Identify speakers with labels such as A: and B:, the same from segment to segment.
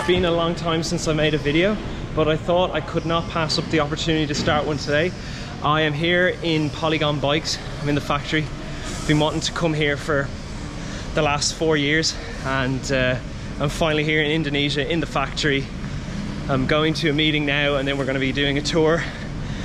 A: been a long time since I made a video, but I thought I could not pass up the opportunity to start one today. I am here in Polygon Bikes. I'm in the factory. I've been wanting to come here for the last 4 years, and I'm finally here in Indonesia in the factory. I'm going to a meeting now, and then we're going to be doing a tour.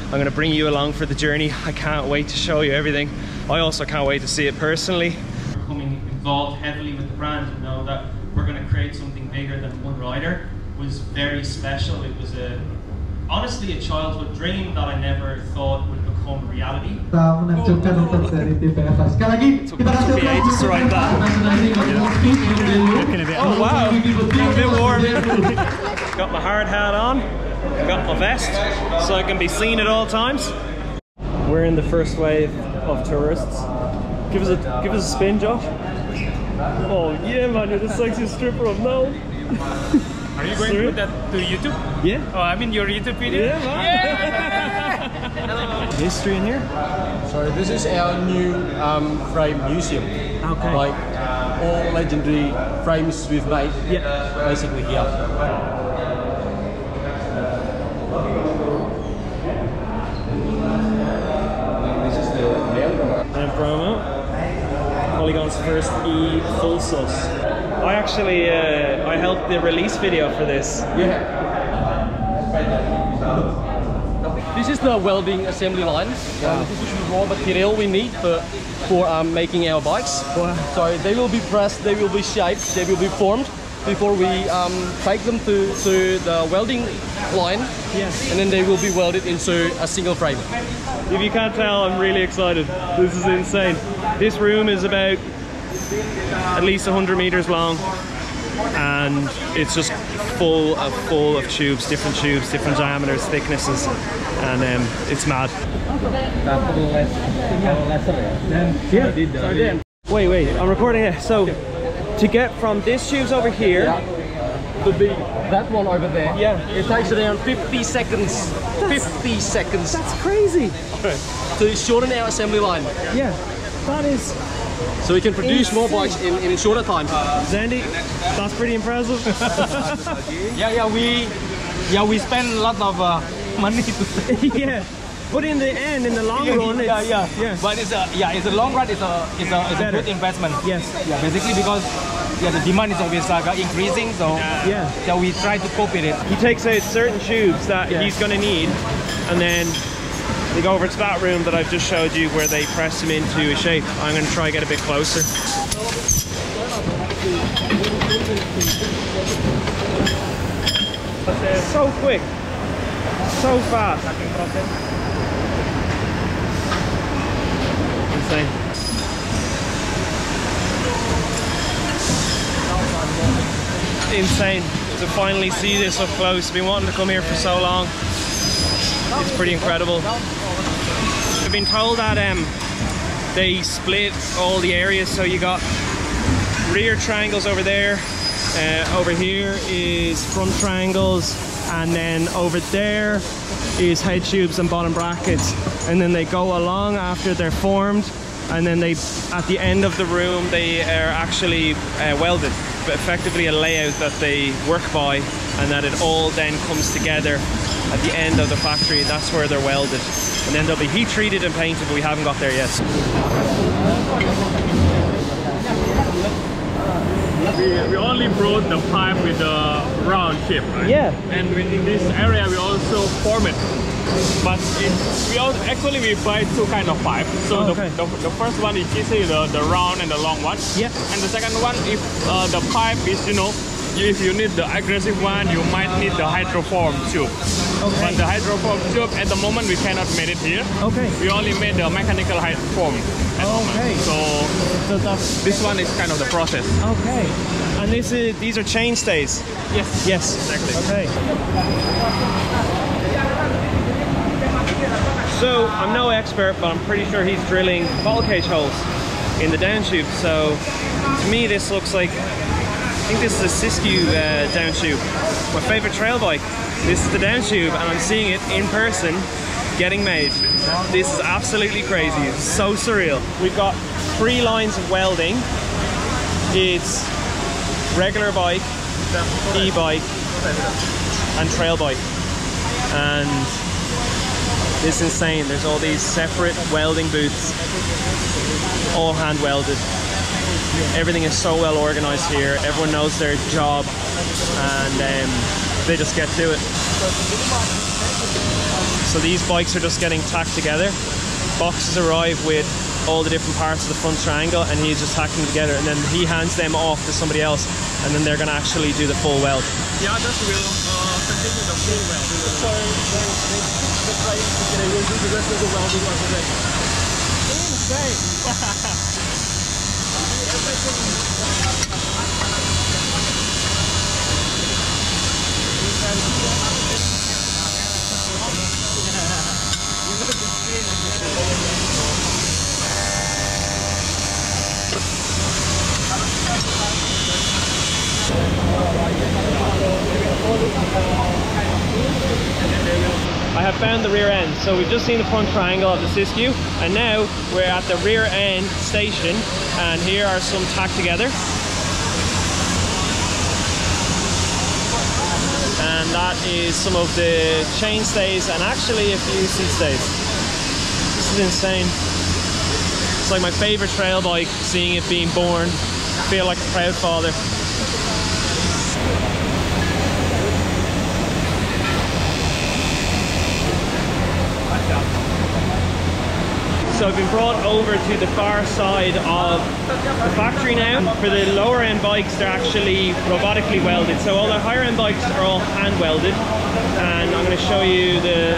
A: I'm going to bring you along for the journey. I can't wait to show you everything. I also can't wait to see it personally. Becoming involved heavily with the brand and know that we're going to create something bigger than one rider was very special. It was honestly a childhood dream that I never thought would become reality. Oh wow, a bit warm. Got my hard hat on, got my vest so I can be seen at all times. We're in the first wave of tourists. Give us a spin, Josh. Oh yeah, man, you're the sexiest stripper I've known.
B: Are you going to put that to YouTube?
A: Yeah.
B: Oh, I mean your YouTube video?
A: Yeah, man. Yeah. History in here?
C: So this is our new frame museum.
A: Okay.
C: Like all legendary frames we've made.
A: Yeah.
C: Basically here. This is the
A: And promo. Polygon's first full sauce. I actually I helped the release video for this.
C: Yeah. This is the welding assembly line. This is the raw material we need for making our bikes.
A: Wow.
C: So they will be pressed, they will be shaped, they will be formed before we take them to the welding line.
A: Yes.
C: And then they will be welded into a single frame.
A: If you can't tell, I'm really excited. This is insane. This room is about at least 100 meters long, and it's just full of tubes, different diameters, thicknesses, and it's mad. Yeah. Wait, I'm recording it. So to get from this tubes over here
C: to that one over there,
A: yeah,
C: it takes around 50 seconds. 50 seconds.
A: That's crazy.
C: To shorten our assembly line.
A: Yeah, that is.
C: So we can produce more bikes in a shorter time.
A: Zandy, that's pretty impressive.
B: we spend a lot of money to
A: Yeah, but in the end, in the long run, it's,
B: yeah. But it's a long run. It's a good investment.
A: Yes.
B: Yeah, basically because the demand is always increasing. So so we try to cope with it.
A: He takes out certain tubes that he's going to need, and then they go over to that room that I've just showed you where they press them into a shape. I'm going to try to get a bit closer. So quick, so fast. Insane. Insane to finally see this up close. I've been wanting to come here for so long. It's pretty incredible. I've been told that they split all the areas, so you got rear triangles over there, over here is front triangles, and then over there is head tubes and bottom brackets, and then they go along after they're formed, and then they, at the end of the room, they are actually welded, but effectively a layout that they work by, and that it all then comes together at the end of the factory. That's where they're welded, and then they'll be heat treated and painted, but we haven't got there yet.
D: We only brought the pipe with the round tip, right?
A: Yeah.
D: And in this area we also form it. But we buy two kind of pipe. So the first one is easily the round and the long one.
A: Yeah.
D: And the second one, if the pipe is, if you need the aggressive one, you might need the hydroform tube.
A: Okay.
D: But the hydroform tube, at the moment, we cannot make it here.
A: Okay.
D: We only made the mechanical hydroform at the moment. So this one is kind of the process.
A: Okay. And these are chain stays?
D: Yes.
A: Yes.
D: Exactly.
A: Okay. So, I'm no expert, but I'm pretty sure he's drilling bottle cage holes in the down tube. So, to me, this looks like, I think this is a Siskiyou down tube. My favorite trail bike. This is the down tube, and I'm seeing it in person getting made. This is absolutely crazy. It's so surreal. We've got 3 lines of welding. It's regular bike, e-bike, and trail bike. And it's insane. There's all these separate welding booths, all hand welded. Everything is so well organized here. Everyone knows their job, and they just get to it. So these bikes are just getting tacked together. Boxes arrive with all the different parts of the front triangle, and he's just tacking them together, and then he hands them off to somebody else, and then they're going to actually do the full weld.
D: The others will continue the full weld.
C: So the will do the rest of the welding over there.
A: I have found the rear end. So we've just seen the front triangle of the Siskiyou, and now we're at the rear end station, and here are some tacked together. And that is some of the chain stays and actually a few seat stays. This is insane. It's like my favorite trail bike, seeing it being born. I feel like a proud father. So I've been brought over to the far side of the factory now. For the lower end bikes, they're actually robotically welded. So all the higher end bikes are all hand welded. And I'm going to show you the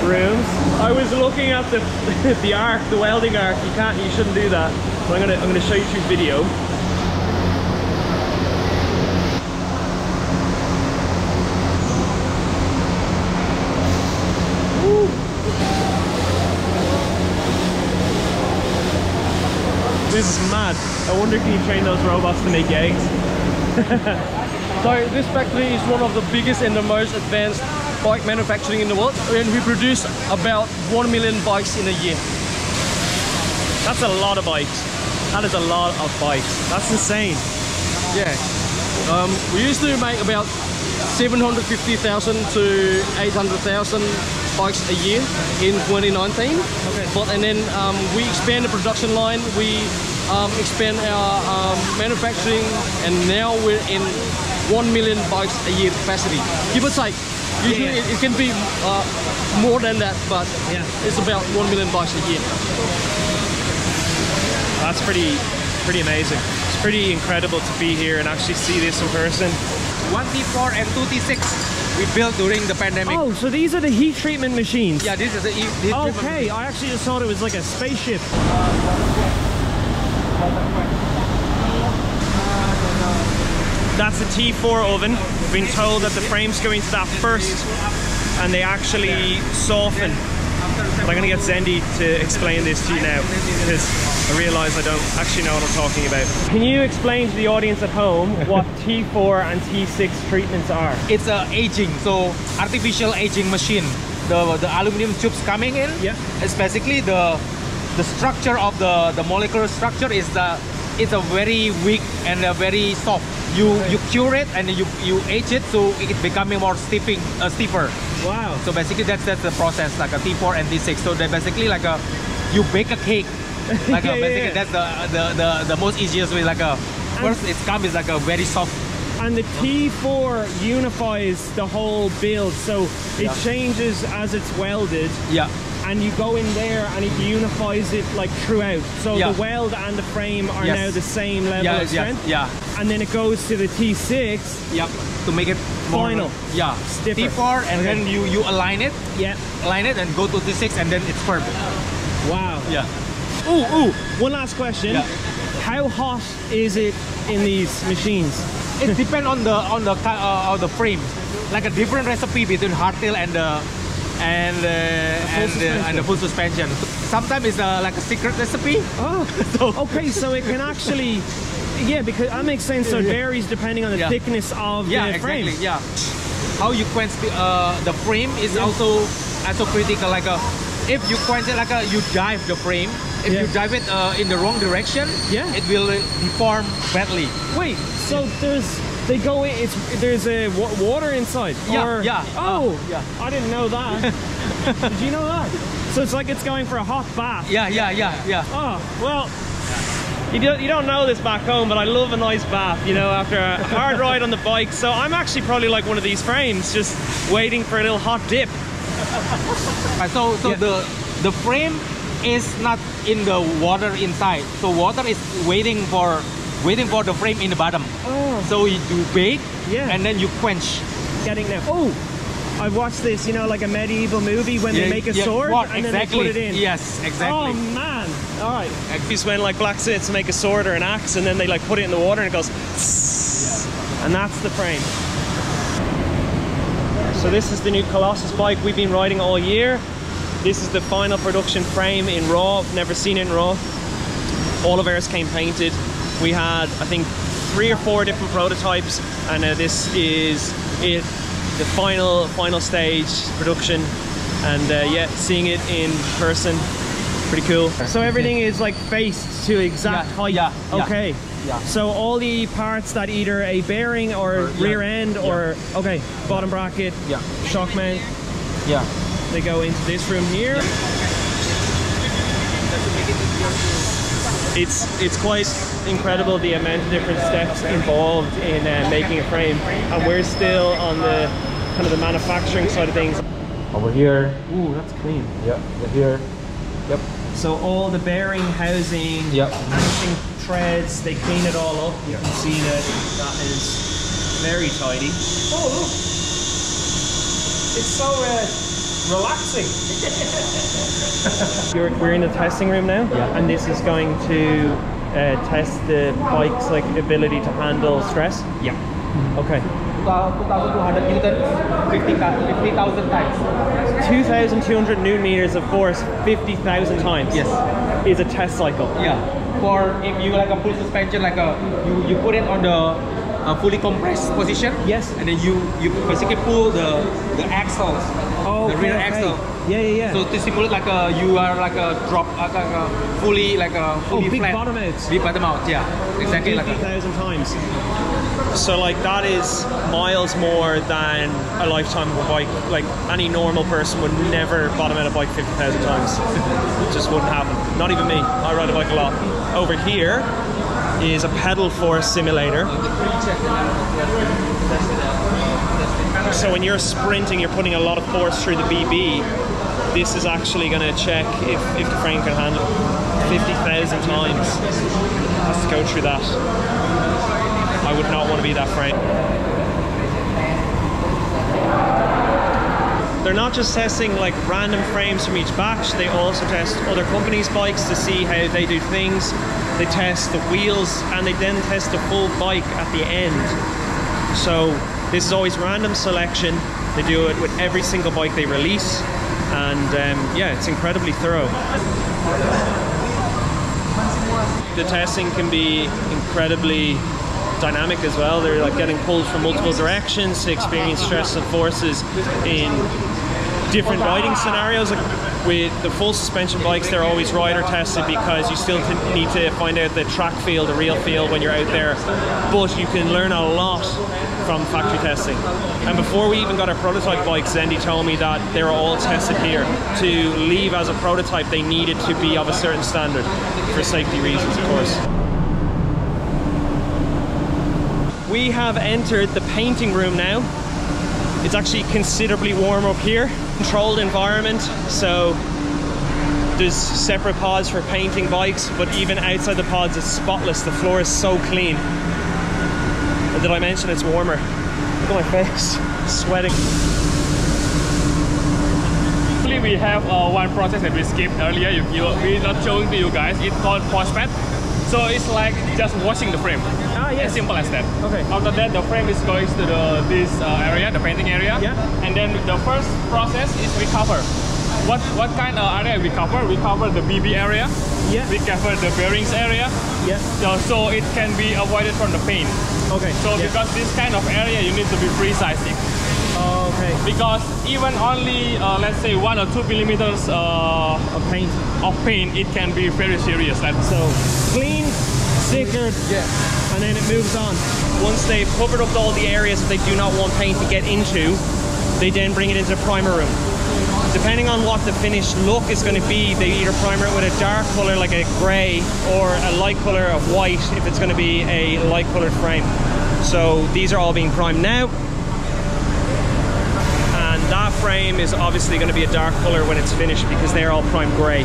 A: rooms. I was looking at the arc, the welding arc. You shouldn't do that. So I'm going to show you through video. This is mad. I wonder, can you train those robots to make eggs?
C: So this factory is one of the biggest and the most advanced bike manufacturing in the world, and we produce about 1 million bikes in a year.
A: That's a lot of bikes. That is a lot of bikes. That's insane.
C: Yeah. We used to make about 750,000 to 800,000 bikes a year in 2019.
A: Okay.
C: And then we expand the production line, we expand our manufacturing, and now we're in 1 million bikes a year capacity. Give or take. Usually it can be more than that, but it's about 1 million bikes a year.
A: That's pretty amazing. It's pretty incredible to be here and actually see this in person.
B: 1 T4 and 2 T6 we built during the pandemic.
A: Oh, so these are the heat treatment machines?
B: Yeah, this is the heat treatment machine.
A: I actually just thought it was like a spaceship. That's a T4 oven. We've been told that the frames go into that first and they actually soften. But I'm going to get Zendi to explain this to you now, because I realise I don't actually know what I'm talking about. Can you explain to the audience at home what T4 and T6 treatments are?
B: It's aging, so artificial aging machine. The aluminum tubes coming in, it's basically the structure of the molecular structure is it's a very weak and very soft. You cure it and you age it, so it's becoming more stiffer.
A: Wow.
B: So basically that's the process, like a T4 and T6. So they're basically like you bake a cake. Like basically that's the most easiest way. Like first it comes is like a very soft.
A: And the T4 unifies the whole build, so it changes as it's welded.
B: Yeah.
A: And you go in there and it unifies it like throughout. So the weld and the frame are now the same level of strength.
B: Yeah.
A: And then it goes to the T6.
B: Yep. To make it more
A: final.
B: Yeah.
A: Stiffer.
B: T4 and then you align it.
A: Yeah.
B: Align it and go to T6 and then it's firm.
A: Wow.
B: Yeah.
A: Ooh. One last question.
B: Yeah.
A: How hot is it in these machines?
B: It depends on the frame. Like a different recipe between hardtail and the full suspension. Sometimes it's like a secret recipe.
A: Oh, okay. So it can actually, because that makes sense. So it varies depending on the thickness of the frame.
B: Exactly. Yeah. How you quench the frame is also critical. Like if you quench it, like you drive the frame. If you drive it in the wrong direction, it will deform badly.
A: Wait, so there's They go in. There's a water inside.
B: Yeah,
A: or,
B: yeah.
A: Oh,
B: yeah.
A: I didn't know that. Did you know that? So it's like it's going for a hot bath.
B: Yeah.
A: Oh well. You don't know this back home, but I love a nice bath, you know, after a hard ride on the bike. So I'm actually probably like one of these frames, just waiting for a little hot dip.
B: So the frame is not in the water inside. So water is waiting for the frame in the bottom.
A: Oh.
B: So you bake,
A: Yeah.
B: and then you quench.
A: Getting there. Oh, I've watched this, you know, like a medieval movie when they make a sword and then they put it in.
B: Yes, exactly.
A: Oh man! All right. It's when like blacksmiths make a sword or an axe and then they like put it in the water and it goes, and that's the frame. So this is the new Colossus bike we've been riding all year. This is the final production frame in raw. Never seen it in raw. All of ours came painted. We had, I think, 3 or 4 different prototypes, and this is it. The final stage production, and yeah, seeing it in person, pretty cool. So everything is like faced to exact height.
B: Yeah.
A: Okay.
B: Yeah.
A: So all the parts that either a bearing or rear end or okay, bottom bracket, shock mount.
B: Yeah.
A: They go into this room here. It's quite incredible the amount of different steps involved in making a frame, and we're still on the kind of the manufacturing side of things.
B: Over here.
A: Ooh, that's clean.
B: Yeah. Here. Yep.
A: So all the bearing, housing, anything treads, they clean it all up. You can see that that is very tidy. Oh look, it's so relaxing. We're in the testing room now, and this is going to test the bike's like ability to handle stress.
B: Yeah.
A: Okay.
B: 2,200 newton, 50,000 times.
A: 2,200 newton meters of force, 50,000 times.
B: Yes.
A: Is a test cycle.
B: Yeah. For if you like a full suspension, like you put it on the fully compressed position.
A: Yes.
B: And then you basically pull the axles.
A: Oh,
B: the rear axle.
A: Yeah.
B: So to simulate like you are like a drop, fully
A: big
B: flat.
A: bottom out.
B: Big bottom out. Yeah. Exactly.
A: 50,000 times. So like that is miles more than a lifetime of a bike. Like any normal person would never bottom out a bike 50,000 times. It just wouldn't happen. Not even me. I ride a bike a lot. Over here is a pedal force simulator. So when you're sprinting, you're putting a lot of force through the BB. This is actually going to check if the frame can handle it. 50,000 times. Has to go through that. I would not want to be that frame. They're not just testing like random frames from each batch, they also test other companies' bikes to see how they do things. They test the wheels and they then test the full bike at the end. So this is always random selection. They do it with every single bike they release, and yeah, it's incredibly thorough. The testing can be incredibly dynamic as well. They're like getting pulled from multiple directions to experience stress and forces in different riding scenarios. Like with the full suspension bikes, they're always rider tested because you still need to find out the track feel, the real feel when you're out there. But you can learn a lot from factory testing. And before we even got our prototype bikes, Andy told me that they were all tested here. To leave as a prototype, they needed to be of a certain standard for safety reasons, of course. We have entered the painting room now. It's actually considerably warmer up here. Controlled environment, so there's separate pods for painting bikes, but even outside the pods it's spotless. The floor is so clean. And did I mention it's warmer? Look at my face, sweating.
D: Actually, we have one process that we skipped earlier. We're not showing to you guys. It's called post-pet. So it's like just washing the frame.
A: Ah, yes.
D: As simple as that.
A: Okay.
D: After that, the frame is going to this area, the painting area.
A: Yeah.
D: And then the first process is we cover. What kind of area we cover? We cover the BB area.
A: Yeah.
D: We cover the bearings area.
A: Yeah.
D: So it can be avoided from the paint.
A: Okay.
D: So because this kind of area, you need to be precise.
A: Oh, okay.
D: Because even only let's say 1 or 2 millimeters
A: Of paint.
D: of paint, it can be very serious.
A: So clean, stickered,
C: Yeah.
A: and then it moves on. Once they've covered up all the areas that they do not want paint to get into, they then bring it into the primer room. Depending on what the finished look is going to be, they either primer it with a dark color like a gray or a light color of white if it's going to be a light colored frame. So these are all being primed now. And that frame is obviously going to be a dark color when it's finished because they're all primed gray.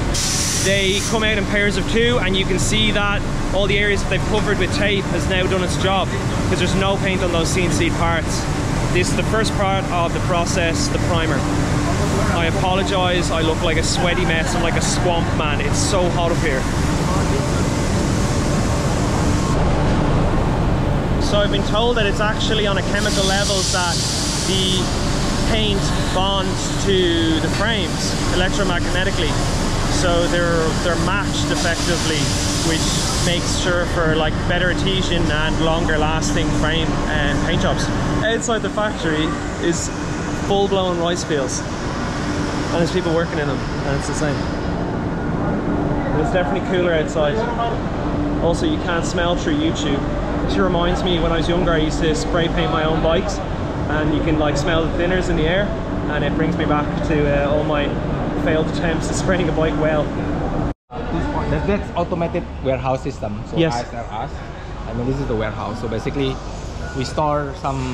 A: They come out in pairs of 2, and you can see that all the areas that they've covered with tape has now done its job because there's no paint on those CNC parts. This is the first part of the process, the primer. I apologise, I look like a sweaty mess, I'm like a swamp man, it's so hot up here. So I've been told that it's actually on a chemical level that the paint bonds to the frames electromagnetically. So they're matched effectively, which makes sure for like better adhesion and longer lasting frame and paint jobs. Outside the factory is full-blown rice fields, and there's people working in them, and it's the same. But it's definitely cooler outside. Also, you can't smell through YouTube. It reminds me when I was younger, I used to spray paint my own bikes, and you can like smell the thinners in the air, and it brings me back to all my failed attempts at spraying a bike well.
B: That's automated warehouse system. So
A: Yes.
B: ISRS. I mean, this is the warehouse. So basically, we store some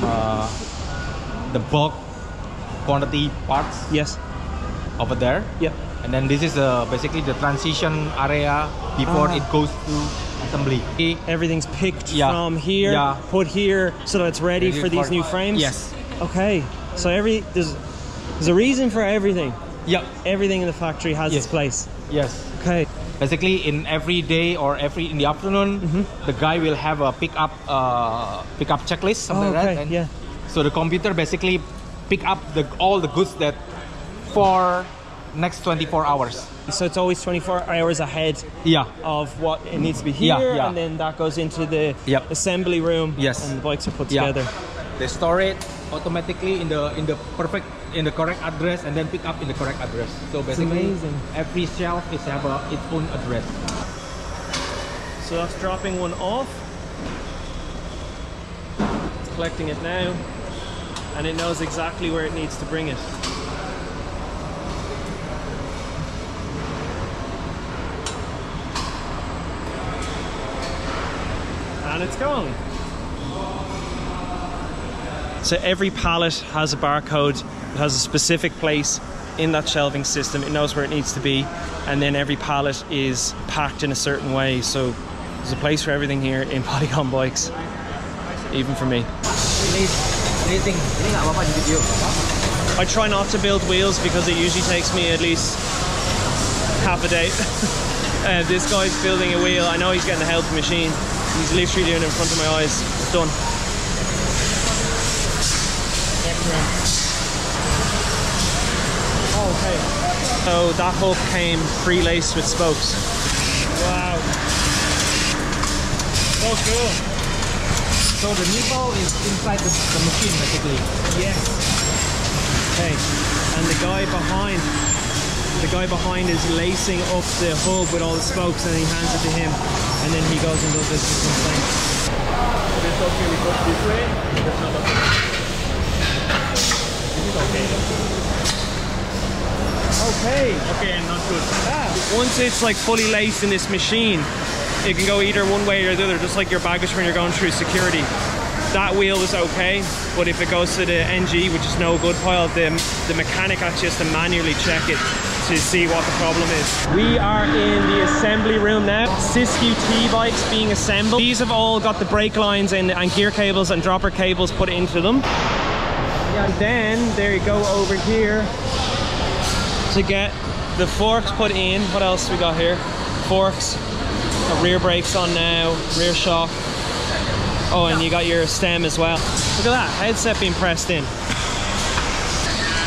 B: the bulk quantity parts.
A: Yes.
B: Over there.
A: Yep.
B: And then this is basically the transition area before it goes to assembly.
A: Everything's picked
B: Yeah.
A: from here,
B: Yeah.
A: put here, so that it's ready for these new frames?
B: Yes.
A: Okay. So there's a reason for everything.
B: Yeah.
A: Everything in the factory has
B: Yes.
A: its place.
B: Yes.
A: Okay.
B: Basically, in every day or in the afternoon, the guy will have a pickup checklist, something like that. And
A: yeah.
B: so the computer basically pick up all the goods that for next 24 hours.
A: So it's always 24 hours ahead
B: Yeah.
A: of what it needs to be here,
B: Yeah, yeah.
A: and then that goes into the
B: Yep.
A: assembly room.
B: Yes.
A: And the bikes are put
B: Yeah.
A: together.
B: They store it automatically in the correct address, and then pick up in the correct address. So basically,
A: amazing.
B: every shelf is have its own address.
A: So that's dropping one off. It's collecting it now, and it knows exactly where it needs to bring it. And it's gone. So every pallet has a barcode. It has a specific place in that shelving system. It knows where it needs to be, and then every pallet is packed in a certain way. So there's a place for everything here in Polygon Bikes, even for me. I try not to build wheels because it usually takes me at least half a day. This guy's building a wheel. I know he's getting a healthy machine. He's literally doing it in front of my eyes. It's done. Okay. So that hub came pre-laced with spokes.
C: Wow. So cool.
B: So the nipple is inside the machine basically.
A: Yes. Okay. And the guy behind is lacing up the hub with all the spokes, and he hands it to him, and then he goes and does this with some thing.
D: This okay, we go this way. That's not okay. This is okay.
A: Okay.
D: Okay, and not good.
A: Once it's like fully laced in this machine, it can go either one way or the other, just like your baggage when you're going through security. That wheel is okay, but if it goes to the NG, which is no good pile, the mechanic actually has to manually check it to see what the problem is. We are in the assembly room now. Siskiyou T-bikes being assembled. These have all got the brake lines and gear cables and dropper cables put into them. And then there you go over here to get the forks put in. What else we got here? Forks, rear brakes on now, rear shock. Oh, and you got your stem as well. Look at that, headset being pressed in.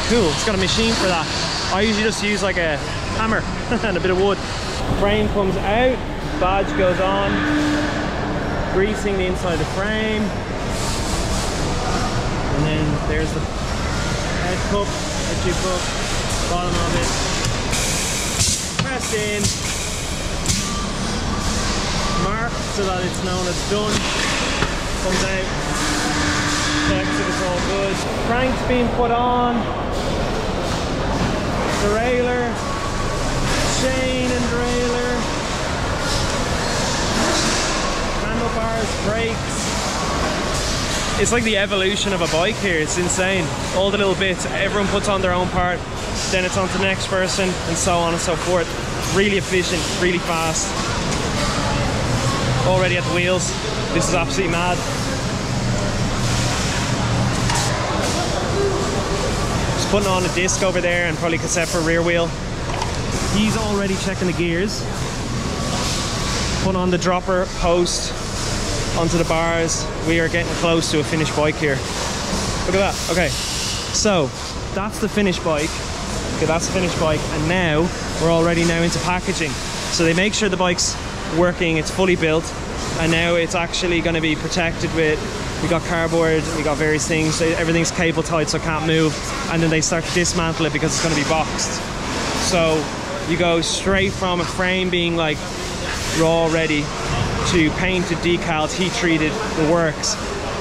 A: Cool, it's got a machine for that. I usually just use like a hammer and a bit of wood. Frame comes out, badge goes on, greasing the inside of the frame. And then there's the head cup, head tube cup, bottom of it. Pressed in, marked. so that it's known as done. Comes out, checks if it's all good. Crank's being put on. Derailleur, chain and derailleur. Handlebars, brakes. It's like the evolution of a bike here. It's insane. All the little bits, everyone puts on their own part, then it's on to the next person, and so on and so forth. Really efficient, really fast. Already at the wheels. This is absolutely mad. Just putting on a disc over there and probably cassette for rear wheel. He's already checking the gears. Putting on the dropper post onto the bars. We are getting close to a finished bike here. Look at that. Okay, so that's the finished bike. Okay, that's the finished bike, and now we're already now into packaging. So they make sure the bike's working, it's fully built, and now it's actually going to be protected with, we got cardboard, we got various things, so everything's cable tied so it can't move, and then they start to dismantle it because it's going to be boxed. So you go straight from a frame being like raw ready to painted, decaled, heat treated, the works,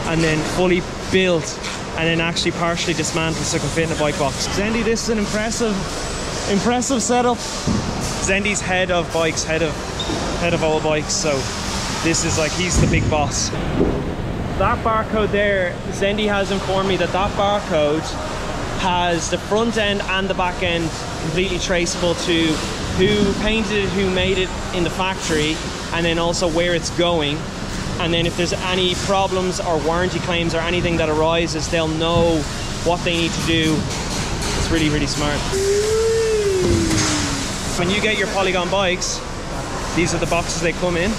A: and then fully built, and then actually partially dismantled so it can fit in a bike box. Zendy, this is an impressive setup. Zendy's head of bikes, head of all bikes, so this is like, he's the big boss. That barcode there, Zendy has informed me that that barcode has the front end and the back end completely traceable to who painted it, who made it in the factory, and then also where it's going. And then if there's any problems or warranty claims or anything that arises, they'll know what they need to do. It's really, really smart. When you get your Polygon bikes, these are the boxes they come in,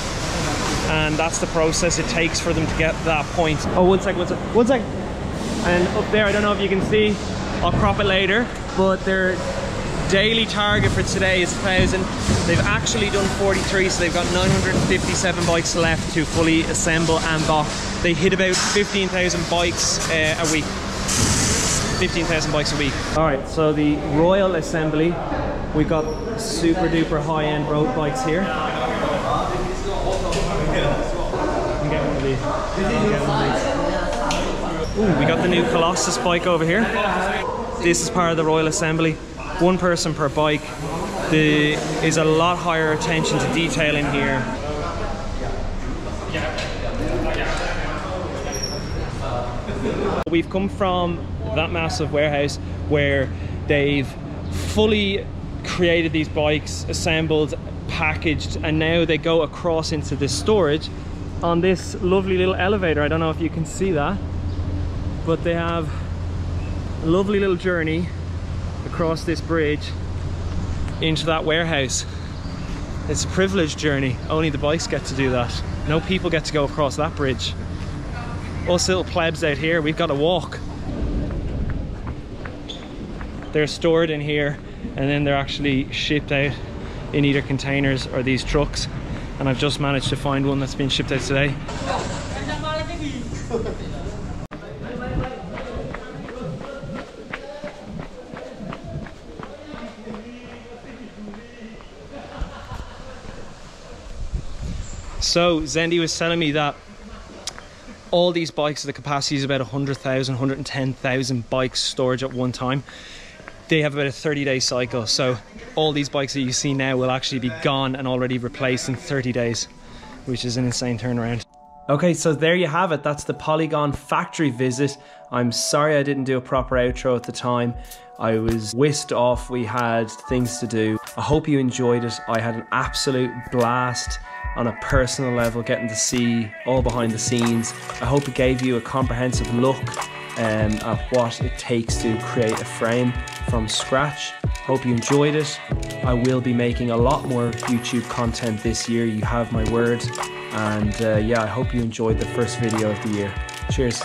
A: and that's the process it takes for them to get to that point. Oh, one sec. And up there, I don't know if you can see, I'll crop it later, but their daily target for today is 1,000. They've actually done 43, so they've got 957 bikes left to fully assemble and box. They hit about 15,000 bikes a week. 15,000 bikes a week. All right, so the Royal Assembly, we've got super duper high-end road bikes here. Get one of these. Ooh, we got the new Colossus bike over here. This is part of the Royal Assembly. One person per bike. There is a lot higher attention to detail in here. We've come from that massive warehouse where they've fully created these bikes, assembled, packaged, and now they go across into this storage on this lovely little elevator. I don't know if you can see that, but they have a lovely little journey across this bridge into that warehouse. It's a privileged journey. Only the bikes get to do that. No people get to go across that bridge. Us little plebs out here, we've got to walk. They're stored in here, and then they're actually shipped out in either containers or these trucks. And I've just managed to find one that's been shipped out today. So Zendy was telling me that all these bikes, the capacity is about 100,000, 110,000 bikes storage at one time. They have about a 30-day cycle, so all these bikes that you see now will actually be gone and already replaced in 30 days, which is an insane turnaround. Okay, so there you have it. That's the Polygon factory visit. I'm sorry I didn't do a proper outro at the time. I was whisked off, we had things to do. I hope you enjoyed it. I had an absolute blast on a personal level, getting to see all behind the scenes. I hope it gave you a comprehensive look at what it takes to create a frame from scratch. Hope you enjoyed it. I will be making a lot more YouTube content this year, you have my word. And yeah, I hope you enjoyed the first video of the year. Cheers.